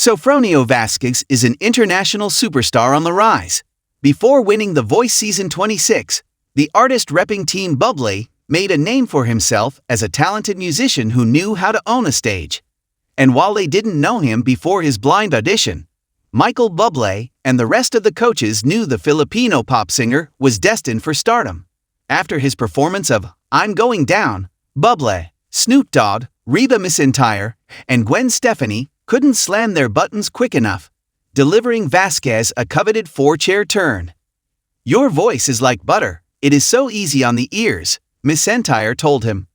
Sofronio Vasquez is an international superstar on the rise. Before winning The Voice Season 26, the artist-repping team Bublé made a name for himself as a talented musician who knew how to own a stage. And while they didn't know him before his blind audition, Michael Bublé and the rest of the coaches knew the Filipino pop singer was destined for stardom. After his performance of I'm Going Down, Bublé, Snoop Dogg, Reba McEntire, and Gwen Stefani couldn't slam their buttons quick enough, delivering Vasquez a coveted 4-chair turn. "Your voice is like butter, it is so easy on the ears," McEntire told him.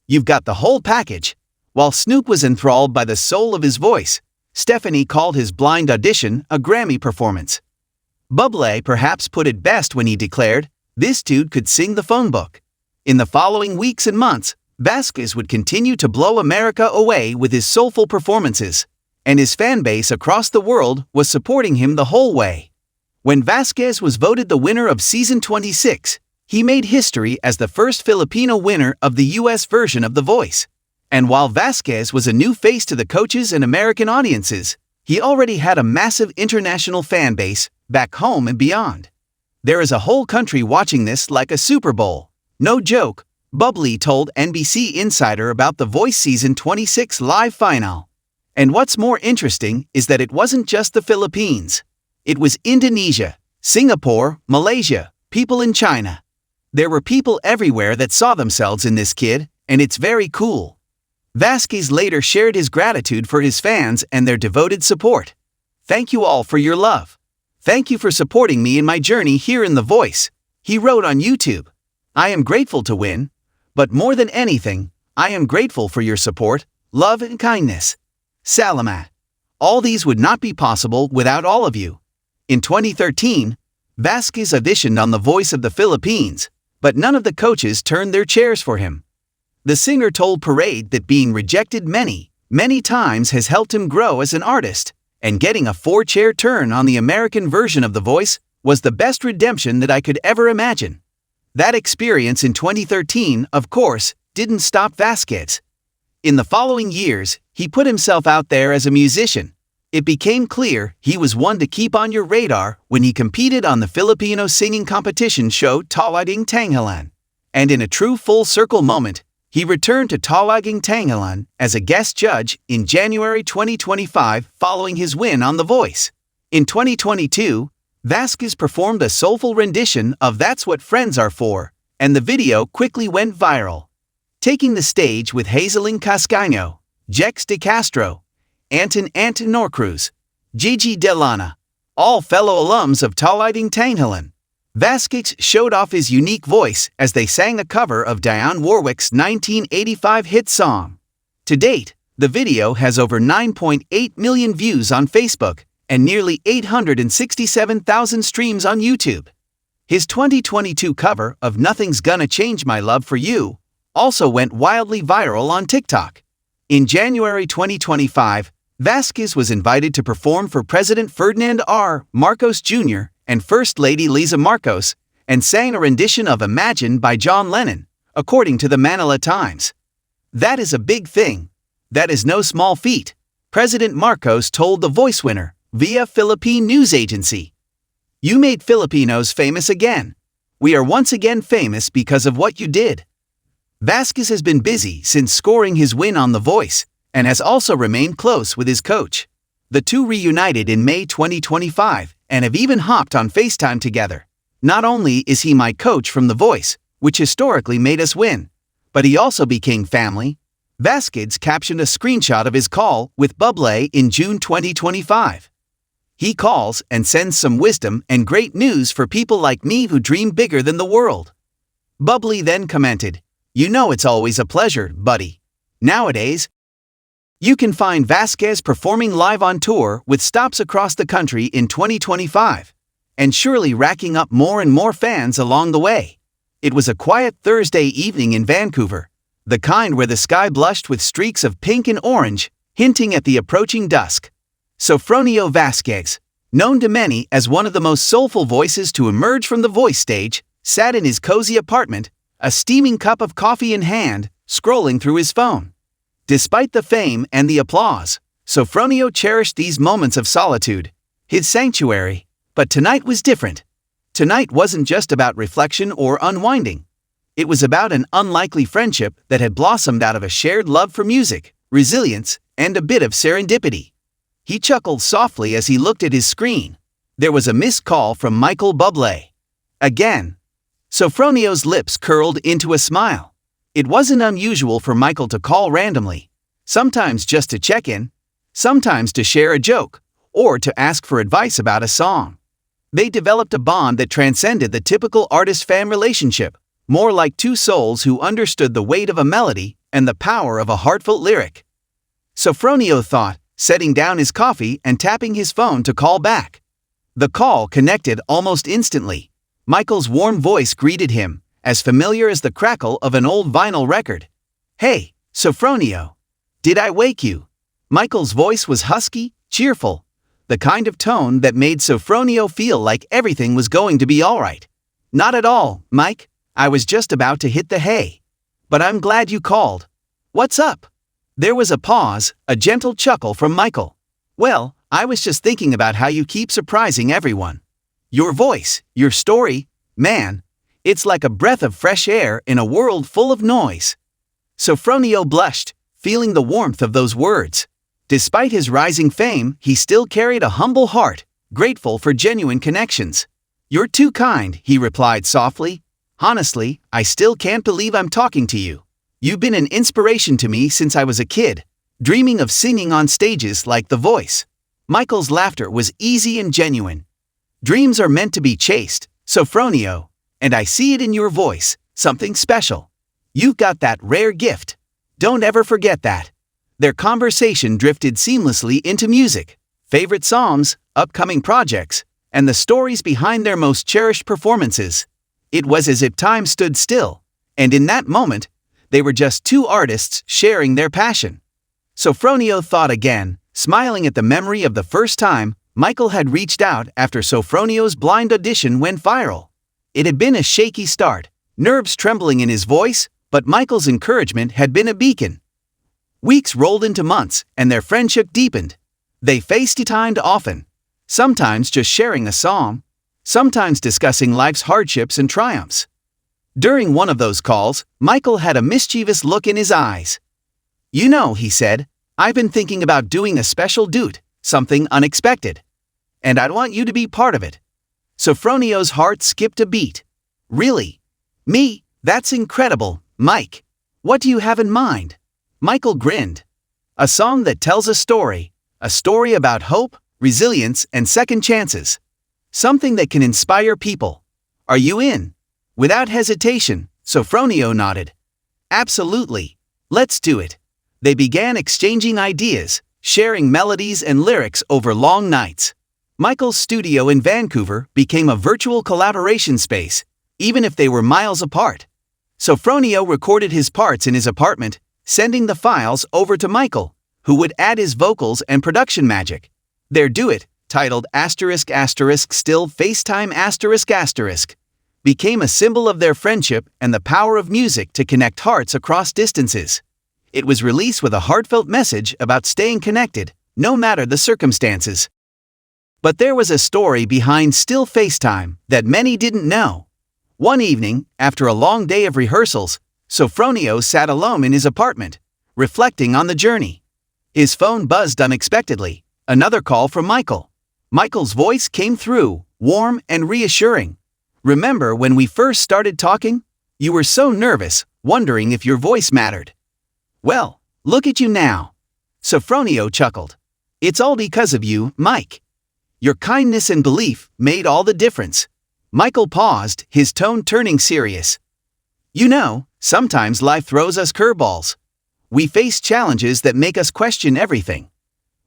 "You've got the whole package." While Snoop was enthralled by the soul of his voice, Stefani called his blind audition a Grammy performance. Bublé perhaps put it best when he declared, "This dude could sing the phone book." In the following weeks and months, Vasquez would continue to blow America away with his soulful performances, and his fanbase across the world was supporting him the whole way. When Vasquez was voted the winner of Season 26, he made history as the first Filipino winner of the U.S. version of The Voice. And while Vasquez was a new face to the coaches and American audiences, he already had a massive international fan base back home and beyond. "There is a whole country watching this like a Super Bowl. No joke," Bublé told NBC Insider about The Voice Season 26 live final. And what's more interesting is that it wasn't just the Philippines. It was Indonesia, Singapore, Malaysia, people in China. There were people everywhere that saw themselves in this kid, and it's very cool. Vasquez later shared his gratitude for his fans and their devoted support. "Thank you all for your love. Thank you for supporting me in my journey here in The Voice," he wrote on YouTube. "I am grateful to win, but more than anything, I am grateful for your support, love and kindness. Salamat. All these would not be possible without all of you." In 2013, Vasquez auditioned on The Voice of the Philippines, but none of the coaches turned their chairs for him. The singer told Parade that being rejected many times has helped him grow as an artist, and getting a 4-chair turn on the American version of The Voice was the best redemption that I could ever imagine. That experience in 2013, of course, didn't stop Vasquez. In the following years, he put himself out there as a musician. It became clear he was one to keep on your radar when he competed on the Filipino singing competition show Talaging Tanghalan. And in a true full-circle moment, he returned to Talaging Tanghalan as a guest judge in January 2025 following his win on The Voice. In 2022, Vasquez performed a soulful rendition of That's What Friends Are For, and the video quickly went viral. Taking the stage with Hazeling Cascaño, Jex de Castro, Anton Norcruz, Gigi Delana, all fellow alums of Talaging Tanghalan, Vasquez showed off his unique voice as they sang a cover of Dionne Warwick's 1985 hit song. To date, the video has over 9.8 million views on Facebook and nearly 867,000 streams on YouTube. His 2022 cover of Nothing's Gonna Change My Love for You also went wildly viral on TikTok. In January 2025, Vasquez was invited to perform for President Ferdinand R. Marcos Jr. and First Lady Liza Marcos, and sang a rendition of Imagine by John Lennon, according to the Manila Times. "That is a big thing. That is no small feat," President Marcos told The Voice winner via Philippine news agency. "You made Filipinos famous again. We are once again famous because of what you did." Vasquez has been busy since scoring his win on The Voice, and has also remained close with his coach. The two reunited in May 2025 and have even hopped on FaceTime together. "Not only is he my coach from The Voice, which historically made us win, but he also became family." Vasquez captioned a screenshot of his call with Bublé in June 2025. "He calls and sends some wisdom and great news for people like me who dream bigger than the world." Bublé then commented, "You know it's always a pleasure, buddy." Nowadays, you can find Vasquez performing live on tour with stops across the country in 2025, and surely racking up more and more fans along the way. It was a quiet Thursday evening in Vancouver, the kind where the sky blushed with streaks of pink and orange, hinting at the approaching dusk. Sofronio Vasquez, known to many as one of the most soulful voices to emerge from The Voice stage, sat in his cozy apartment, a steaming cup of coffee in hand, scrolling through his phone. Despite the fame and the applause, Sofronio cherished these moments of solitude, his sanctuary. But tonight was different. Tonight wasn't just about reflection or unwinding. It was about an unlikely friendship that had blossomed out of a shared love for music, resilience, and a bit of serendipity. He chuckled softly as he looked at his screen. There was a missed call from Michael Bublé. Again. Sofronio's lips curled into a smile. It wasn't unusual for Michael to call randomly, sometimes just to check in, sometimes to share a joke, or to ask for advice about a song. They developed a bond that transcended the typical artist-fan relationship, more like two souls who understood the weight of a melody and the power of a heartfelt lyric. Sofronio thought, setting down his coffee and tapping his phone to call back. The call connected almost instantly. Michael's warm voice greeted him, as familiar as the crackle of an old vinyl record. "Hey, Sofronio. Did I wake you?" Michael's voice was husky, cheerful, the kind of tone that made Sofronio feel like everything was going to be all right. "Not at all, Mike. I was just about to hit the hay. But I'm glad you called. What's up?" There was a pause, a gentle chuckle from Michael. "Well, I was just thinking about how you keep surprising everyone. Your voice, your story, man, it's like a breath of fresh air in a world full of noise." Sofronio blushed, feeling the warmth of those words. Despite his rising fame, he still carried a humble heart, grateful for genuine connections. "You're too kind," he replied softly. "Honestly, I still can't believe I'm talking to you. You've been an inspiration to me since I was a kid, dreaming of singing on stages like The Voice." Michael's laughter was easy and genuine. "Dreams are meant to be chased, Sofronio, and I see it in your voice, something special. You've got that rare gift. Don't ever forget that." Their conversation drifted seamlessly into music, favorite songs, upcoming projects, and the stories behind their most cherished performances. It was as if time stood still, and in that moment, they were just two artists sharing their passion. Sofronio thought again, smiling at the memory of the first time Michael had reached out after Sofronio's blind audition went viral. It had been a shaky start, nerves trembling in his voice, but Michael's encouragement had been a beacon. Weeks rolled into months, and their friendship deepened. They FaceTimed often, sometimes just sharing a song, sometimes discussing life's hardships and triumphs. During one of those calls, Michael had a mischievous look in his eyes. "You know," he said, "I've been thinking about doing a special duet, something unexpected. And I'd want you to be part of it." Sofronio's heart skipped a beat. "Really? Me? That's incredible, Mike. What do you have in mind?" Michael grinned. "A song that tells a story about hope, resilience, and second chances. Something that can inspire people. Are you in?" Without hesitation, Sofronio nodded. "Absolutely. Let's do it." They began exchanging ideas, sharing melodies and lyrics over long nights. Michael's studio in Vancouver became a virtual collaboration space, even if they were miles apart. Sofronio recorded his parts in his apartment, sending the files over to Michael, who would add his vocals and production magic. Their duet, titled ********, still FaceTime*****, became a symbol of their friendship and the power of music to connect hearts across distances. It was released with a heartfelt message about staying connected, no matter the circumstances. But there was a story behind Still FaceTime that many didn't know. One evening, after a long day of rehearsals, Sofronio sat alone in his apartment, reflecting on the journey. His phone buzzed unexpectedly, another call from Michael. Michael's voice came through, warm and reassuring. "Remember when we first started talking? You were so nervous, wondering if your voice mattered. Well, look at you now." Sofronio chuckled. "It's all because of you, Mike. Your kindness and belief made all the difference." Michael paused, his tone turning serious. "You know, sometimes life throws us curveballs. We face challenges that make us question everything.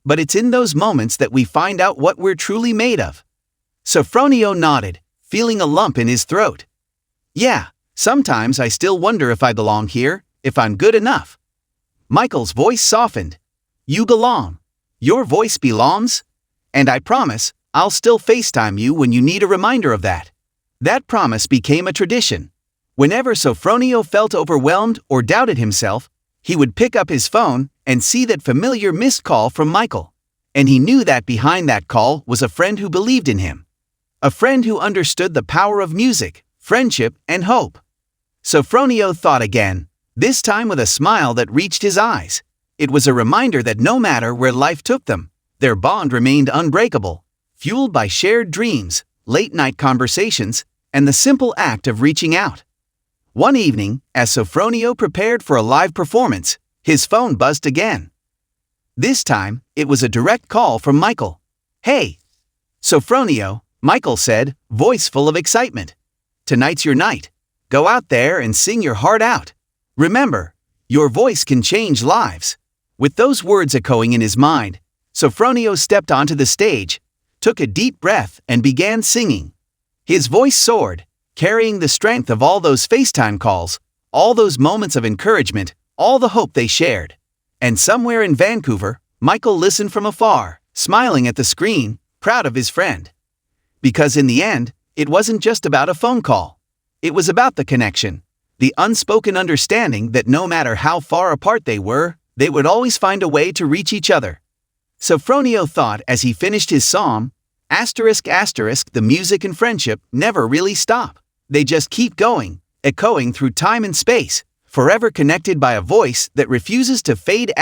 But it's in those moments that we find out what we're truly made of." Sofronio nodded, feeling a lump in his throat. "Yeah, sometimes I still wonder if I belong here, if I'm good enough." Michael's voice softened. "You belong. Your voice belongs. And I promise, I'll still FaceTime you when you need a reminder of that." That promise became a tradition. Whenever Sofronio felt overwhelmed or doubted himself, he would pick up his phone and see that familiar missed call from Michael. And he knew that behind that call was a friend who believed in him. A friend who understood the power of music, friendship, and hope. Sofronio thought again, this time with a smile that reached his eyes. It was a reminder that no matter where life took them, their bond remained unbreakable, fueled by shared dreams, late-night conversations, and the simple act of reaching out. One evening, as Sofronio prepared for a live performance, his phone buzzed again. This time, it was a direct call from Michael. "Hey, Sofronio," Michael said, voice full of excitement. "Tonight's your night. Go out there and sing your heart out. Remember, your voice can change lives." With those words echoing in his mind, Sofronio stepped onto the stage, took a deep breath, and began singing. His voice soared, carrying the strength of all those FaceTime calls, all those moments of encouragement, all the hope they shared. And somewhere in Vancouver, Michael listened from afar, smiling at the screen, proud of his friend. Because in the end, it wasn't just about a phone call. It was about the connection, the unspoken understanding that no matter how far apart they were, they would always find a way to reach each other. Sofronio thought as he finished his psalm, the music and friendship never really stop. They just keep going, echoing through time and space, forever connected by a voice that refuses to fade.